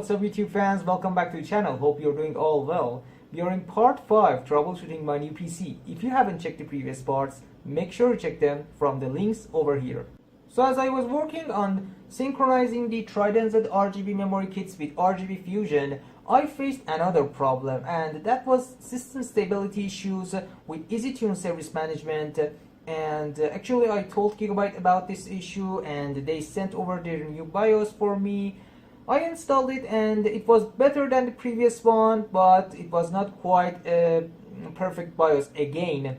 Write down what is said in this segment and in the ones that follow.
what's up YouTube fans, welcome back to the channel. Hope you're doing all well. We are in part 5, troubleshooting my new PC. If you haven't checked the previous parts, make sure to check them from the links over here. So as I was working on synchronizing the Trident Z RGB memory kits with RGB Fusion, I faced another problem, and that was system stability issues with EasyTune service management. And actually I told Gigabyte about this issue and they sent over their new BIOS for me. I installed it and it was better than the previous one, but it was not quite a perfect BIOS again.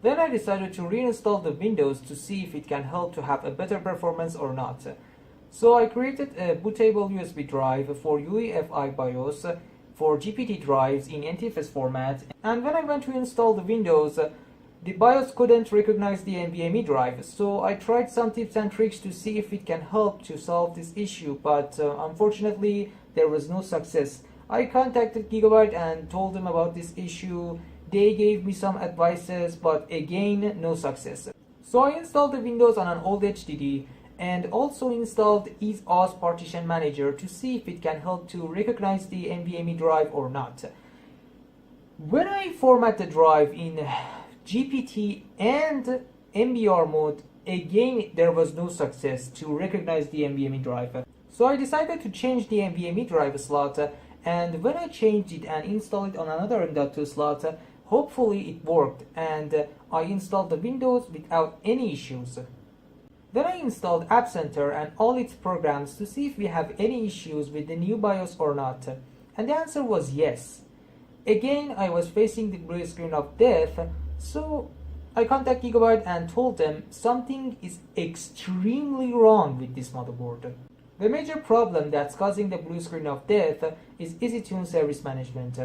Then I decided to reinstall the Windows to see if it can help to have a better performance or not. So I created a bootable USB drive for UEFI BIOS for GPT drives in NTFS format, and when I went to install the Windows, the BIOS couldn't recognize the NVMe drive, so I tried some tips and tricks to see if it can help to solve this issue, but unfortunately there was no success. I contacted Gigabyte and told them about this issue. They gave me some advices, but again no success. So I installed the Windows on an old HDD and also installed EaseOS Partition Manager to see if it can help to recognize the NVMe drive or not. When I format the drive in GPT and MBR mode, again there was no success to recognize the NVMe drive. So I decided to change the NVMe drive slot, and when I changed it and installed it on another M.2 slot, hopefully it worked and I installed the Windows without any issues. Then I installed App Center and all its programs to see if we have any issues with the new BIOS or not, and the answer was yes. Again I was facing the blue screen of death, so I contacted Gigabyte and told them something is extremely wrong with this motherboard. The major problem that's causing the blue screen of death is EasyTune service management,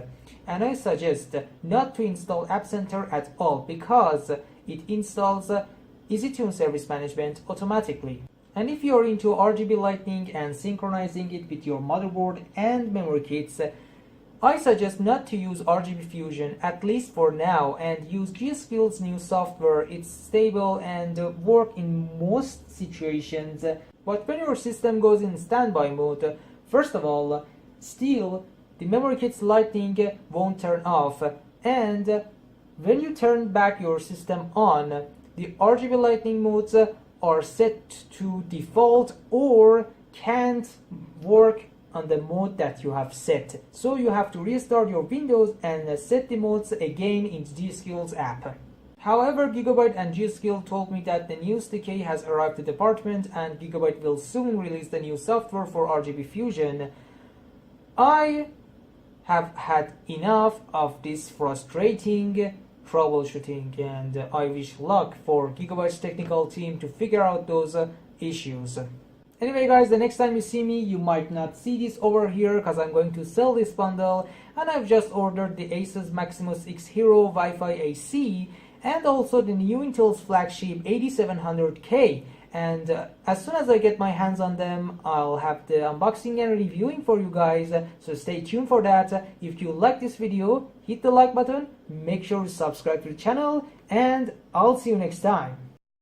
and I suggest not to install App Center at all because it installs EasyTune service management automatically. And if you're into RGB lighting and synchronizing it with your motherboard and memory kits, I suggest not to use RGB Fusion, at least for now, and use g.skill's new software. It's stable and work in most situations, but when your system goes in standby mode, first of all, still the memory kit's lighting won't turn off, and when you turn back your system on, the RGB lighting modes are set to default or can't work on the mode that you have set. So you have to restart your Windows and set the modes again in g.skill's app. However, Gigabyte and g.skill told me that the new SDK has arrived at the department and Gigabyte will soon release the new software for RGB Fusion. I have had enough of this frustrating troubleshooting, and I wish luck for Gigabyte's technical team to figure out those issues. Anyway guys, the next time you see me, you might not see this over here because I'm going to sell this bundle, and I've just ordered the Asus Maximus X Hero Wi-Fi AC and also the new Intel's flagship 8700K, and as soon as I get my hands on them, I'll have the unboxing and reviewing for you guys, so stay tuned for that. If you like this video, hit the like button, make sure to subscribe to the channel, and I'll see you next time.